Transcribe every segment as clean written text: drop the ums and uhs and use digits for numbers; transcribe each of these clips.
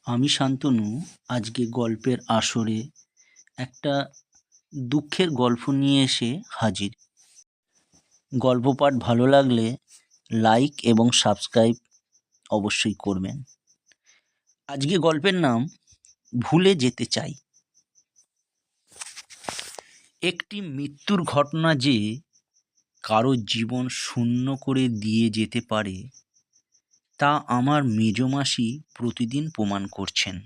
আমি শান্তনু আজকে গল্পের আসরে একটা দুঃখের গল্প নিয়ে এসে হাজির। গল্প পাঠ ভালো লাগলে লাইক এবং সাবস্ক্রাইব অবশ্যই করবেন। আজকে গল্পের নাম ভুলে যেতে চাই। একটি মৃত্যুর ঘটনা যে কারো জীবন শূন্য করে দিয়ে যেতে পারে তা আমার মেজমাসি প্রতিদিন প্রমাণ করছেন।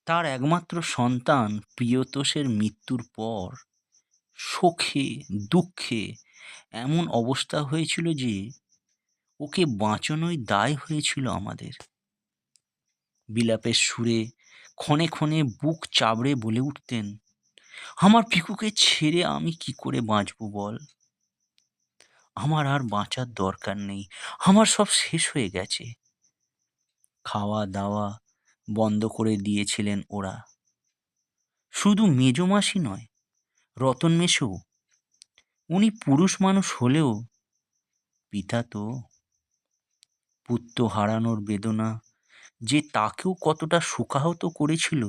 তার একমাত্র সন্তান প্রিয়তোষের মৃত্যুর পর শোকে দুঃখে এমন অবস্থা হয়েছিল যে ওকে বাঁচানোই দায় হয়েছিল আমাদের। বিলাপের সুরে ক্ষণে ক্ষণে বুক চাবড়ে বলে উঠতেন, আমার পিকুকে ছেড়ে আমি কি করে বাঁচব বল, আমার আর বাঁচার দরকার নেই, আমার সব শেষ হয়ে গেছে। খাওয়া দাওয়া বন্ধ করে দিয়েছিলেন ওরা। শুধু মেজমাসি নয়, রতন মেশো, উনি পুরুষ মানুষ হলেও পিতা তো। পুত্র হারানোর বেদনা যে তাকেও কতটা শোকাহত করেছিল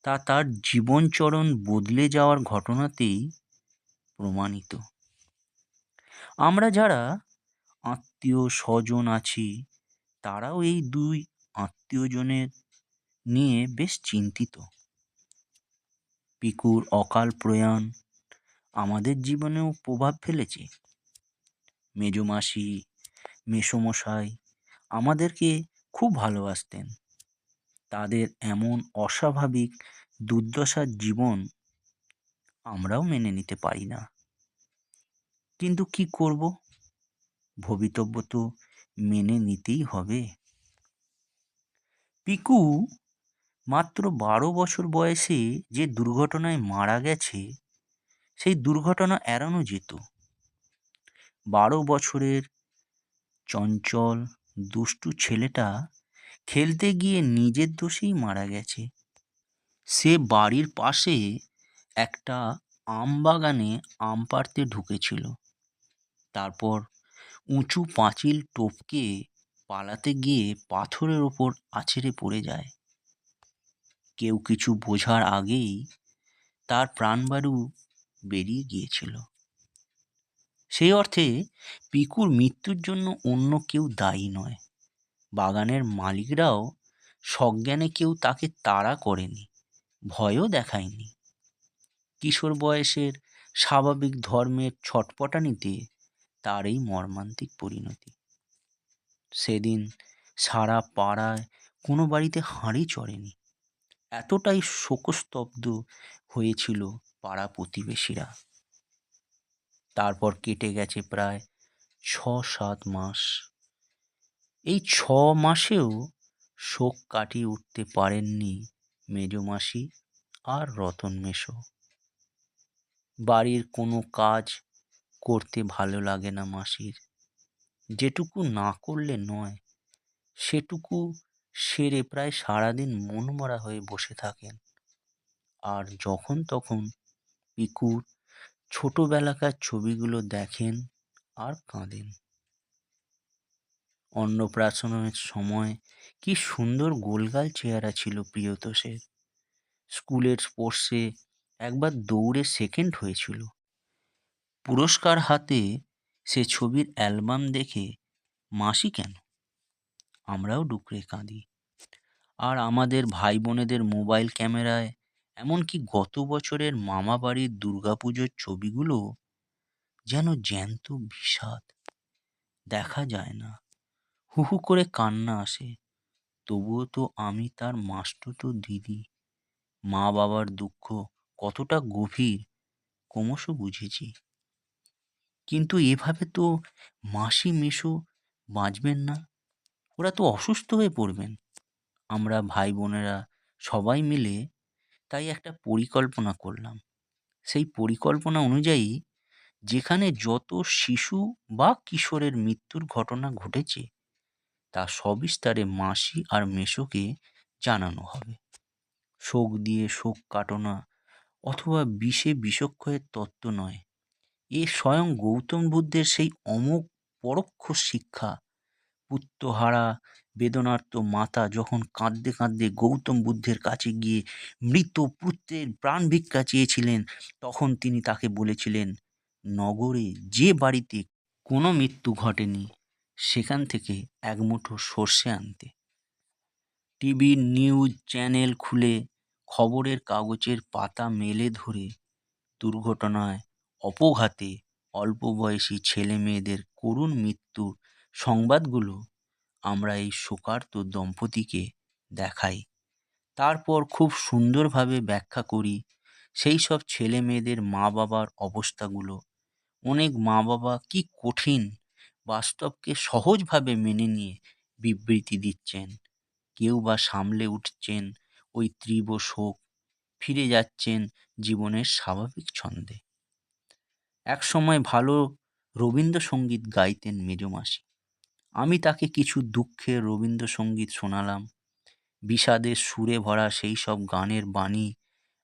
তা তার জীবনচরণ বদলে যাওয়ার ঘটনাতেই প্রমাণিত। আমরা যারা আত্মীয় স্বজন আছি তারাও এই দুই আত্মীয়জনের নিয়ে বেশ চিন্তিত। পিকুর অকাল প্রয়াণ আমাদের জীবনেও প্রভাব ফেলেছে। মেজমাসি মেসোমশাই আমাদেরকে খুব ভালোবাসতেন। তাদের এমন অস্বাভাবিক দুর্দশার জীবন আমরাও মেনে নিতে পারি না, কিন্তু কি করব, ভবিতব্য তো মেনে নিতেই হবে। পিকু মাত্র 12 বছর বয়সে যে দুর্ঘটনায় মারা গেছে সেই দুর্ঘটনা এড়ানো যেত। 12 বছরের চঞ্চল দুষ্টু ছেলেটা খেলতে গিয়ে নিজের দোষেই মারা গেছে। সে বাড়ির পাশে একটা আম বাগানে আম পাড়তে ঢুকেছিল। তারপর উঁচু পাঁচিল টপকে পালাতে গিয়ে পাথরের ওপর আছড়ে পড়ে যায়। কেউ কিছু বোঝার আগেই তার প্রাণবায়ু বেরিয়ে গিয়েছিল। সেই অর্থে পিকুর মৃত্যুর জন্য অন্য কেউ দায়ী নয়। বাগানের মালিকরাও সজ্ঞানে কেউ তাকে তাড়া করেনি, ভয়ও দেখায়নি। কিশোর বয়সের স্বাভাবিক ধর্মের ছটপটানিতে তার এই মর্মান্তিক পরিণতি। সেদিন সারা পাড়ায় কোনো বাড়িতে হাঁড়ি চড়েনি, এতটাই শোকস্তব্ধ হয়েছিল পাড়া প্রতিবেশীরা। তারপর কেটে গেছে প্রায় 6-7 মাস। এই 6 মাসেও শোক কাটিয়ে উঠতে পারেননি মেজমাসি আর রতন মেশো। বাড়ির কোনো কাজ করতে ভালো লাগে না মাসির। যেটুকু না করলে নয় সেটুকু সেরে প্রায় সারাদিন মনমরা হয়ে বসে থাকেন। আর যখন তখন পিকুর ছোটবেলাকার ছবিগুলো দেখেন আর কাঁদেন। অন্নপ্রাশনের সময় কি সুন্দর গোলগাল চেহারা ছিল প্রিয়তোষের। স্কুলের স্পোর্টসে একবার দৌড়ে সেকেন্ড হয়েছিল। পুরস্কার হাতে সে ছবির অ্যালবাম দেখে মাসি কেন, আমরাও ডুকরে কাঁদি। আর আমাদের ভাই বোনেদের মোবাইল ক্যামেরায় এমনকি গত বছরের মামা বাড়ির দুর্গাপুজোর ছবিগুলো যেন জ্যান্ত বিষাদ। দেখা যায় না, হু হু করে কান্না আসে, তবুও তো আমি তার মাসতুতো দিদি। মা বাবার দুঃখ কতটা গভীর ক্রমশ বুঝেছি। কিন্তু এভাবে তো মাসি মেসো বাঁচবেন না, ওরা তো অসুস্থ হয়ে পড়বেন। আমরা ভাই বোনেরা সবাই মিলে তাই একটা পরিকল্পনা করলাম। সেই পরিকল্পনা অনুযায়ী যেখানে যত শিশু বা কিশোরের মৃত্যুর ঘটনা ঘটেছে তা সবিস্তারে মাসি আর মেসোকে জানানো হবে। শোক দিয়ে শোক কাটনা অথবা বিষে বিষক্ষয়ের তত্ত্ব নয়, এ স্বয়ং গৌতম বুদ্ধের সেই অমোঘ পরোক্ষ শিক্ষা। পুত্রহারা বেদনার্ত মাতা যখন কাঁদতে কাঁদতে গৌতম বুদ্ধের কাছে গিয়ে মৃত পুত্রের প্রাণ ভিক্ষা চেয়েছিলেন, তখন তিনি তাকে বলেছিলেন, নগরে যে বাড়িতে কোনো মৃত্যু ঘটেনি সেখান থেকে এক মুঠো সর্ষে আনতে। টিভির নিউজ চ্যানেল খুলে খবরের কাগজের পাতা মেলে ধরে দুর্ঘটনায়, অপঘাতে অল্প বয়সী ছেলে মেয়েদের করুণ মৃত্যুর সংবাদগুলো আমরা এই শোকার্ত দম্পতিকে দেখাই। তারপর খুব সুন্দরভাবে ব্যাখ্যা করি সেই সব ছেলে মেয়েদের মা বাবার অবস্থাগুলো। অনেক মা বাবা কি কঠিন বাস্তবকে সহজভাবে মেনে নিয়ে বিবৃতি দিচ্ছেন, কেউ বা সামলে উঠছেন ওই তীব্র শোক, ফিরে যাচ্ছেন জীবনের স্বাভাবিক ছন্দে। একসময় ভালো রবীন্দ্রসঙ্গীত গাইতেন মেজোমাসি। আমি তাকে কিছু দুঃখের রবীন্দ্রসঙ্গীত শোনালাম। বিষাদের সুরে ভরা সেই সব গানের বাণী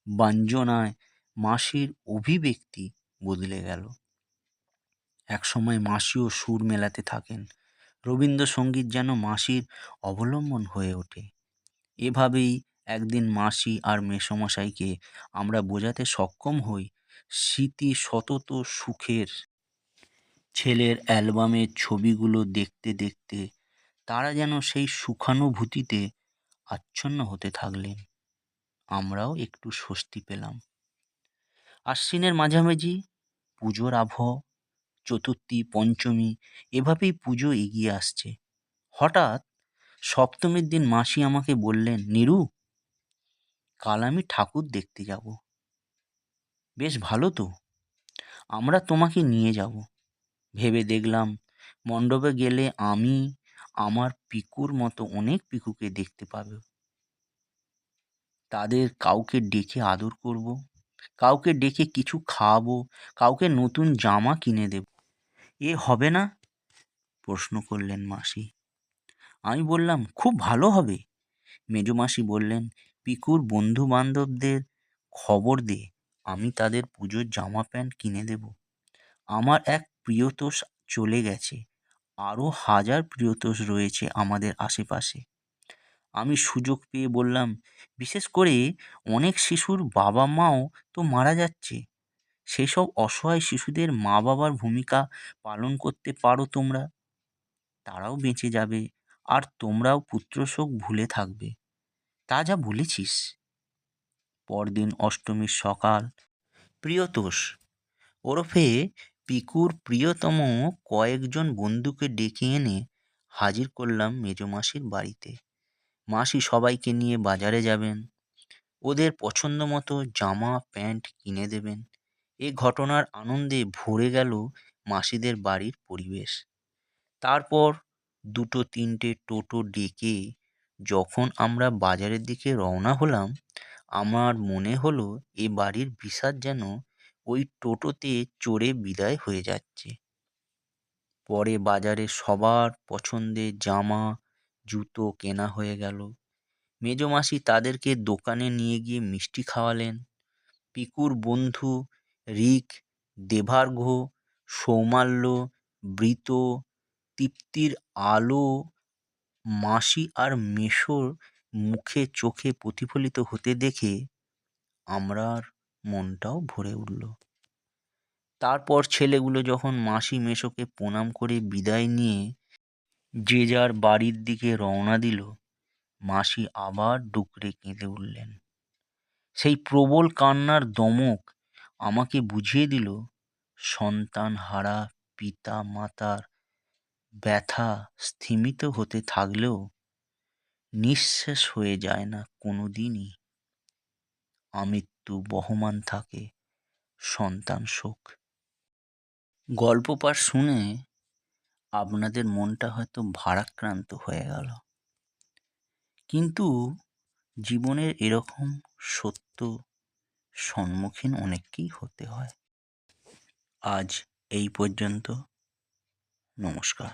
বাঞ্ছনায় মাসির অভিব্যক্তি বদলে গেল। একসময় মাসিও সুর মেলাতে থাকেন। রবীন্দ্রসঙ্গীত যেন মাসির অবলম্বন হয়ে ওঠে। এভাবেই একদিন মাসি আর মেসোমশাইকে আমরা বোঝাতে সক্ষম হই, স্মৃতি সতত সুখের। ছেলের অ্যালবামের ছবিগুলো দেখতে দেখতে তারা যেন সেই সুখানুভূতিতে আচ্ছন্ন হতে থাকলেন। আমরাও একটু স্বস্তি পেলাম। আশ্বিনের মাঝামাঝি পুজোর আবহ, চতুর্থী, পঞ্চমী, এভাবেই পুজো এগিয়ে আসছে। হঠাৎ সপ্তমীর দিন মাসি আমাকে বললেন, নিরু, কাল আমি ঠাকুর দেখতে যাব। বেশ ভালো তো, আমরা তোমাকে নিয়ে যাব। ভেবে দেখলাম মণ্ডপে গেলে আমি আমার পিকুর মতো অনেক পিকুকে দেখতে পাবে। তাদের কাউকে ডেকে আদর করব, কাউকে ডেকে কিছু খাওয়াবো, কাউকে নতুন জামা কিনে দেব। এ হবে না? প্রশ্ন করলেন মাসি। আমি বললাম, খুব ভালো হবে। মেজোমাসি বললেন, পিকুর বন্ধু বান্ধবদের খবর দে, আমি তাদের পুজোর জামা প্যান্ট কিনে দেব। আমার এক প্রিয়তোষ চলে গেছে, আরও হাজার প্রিয়তোষ রয়েছে আমাদের আশেপাশে। আমি সুযোগ পেয়ে বললাম, বিশেষ করে অনেক শিশুর বাবা মাও তো মারা যাচ্ছে। সেসব অসহায় শিশুদের মা বাবার ভূমিকা পালন করতে পারো তোমরা, তারাও বেঁচে যাবে আর তোমরাও পুত্রশোক ভুলে থাকবে। তা যা বলেছিস। পরদিন অষ্টমীর সকাল, প্রিয়তোষ ওরফে পিকুর প্রিয়তম কয়েকজন বন্ধুকে ডেকে এনে হাজির করলাম মেজোমাসির বাড়িতে। মাসি সবাইকে নিয়ে বাজারে যাবেন, ওদের পছন্দ মতো জামা প্যান্ট কিনে দেবেন। এ ঘটনার আনন্দে ভরে গেল মাসিদের বাড়ির পরিবেশ। তারপর দুটো তিনটে টোটো ডেকে যখন আমরা বাজারের দিকে রওনা হলাম, আমার মনে হলো এ বাড়ির বিষাদ যেন ওই টোটোতে চড়ে বিদায় হয়ে যাচ্ছে। পরে বাজারে সবার পছন্দের জামা জুতো কেনা হয়ে গেল। মেজোমাসি তাদেরকে দোকানে নিয়ে গিয়ে মিষ্টি খাওয়ালেন। পিকুর বন্ধু রিক, দেবার্ঘ, সৌমাল্য, বৃত, তৃপ্তির আলো মাসি আর মেসোর মুখে চোখে প্রতিফলিত হতে দেখে আমরার মনটাও ভরে উঠল। তারপর ছেলেগুলো যখন মাসি মেসোকে প্রণাম করে বিদায় নিয়ে যে যার বাড়ির দিকে রওনা দিল, মাসি আবার ডুকরে কেঁদে উঠলেন। সেই প্রবল কান্নার দমক আমাকে বুঝিয়ে দিল, সন্তান হারা পিতা মাতার ব্যথা স্থিমিত হতে থাকলেও নিঃশেষ হয়ে যায় না কোনো দিনই। আমৃত্যু বহমান থাকে সন্তান শোক। গল্প পাঠ শুনে আপনাদের মনটা হয়তো ভারাক্রান্ত হয়ে গেল, কিন্তু জীবনের এরকম সত্য সম্মুখীন অনেককেই হতে হয়। আজ এই পর্যন্ত। নমস্কার।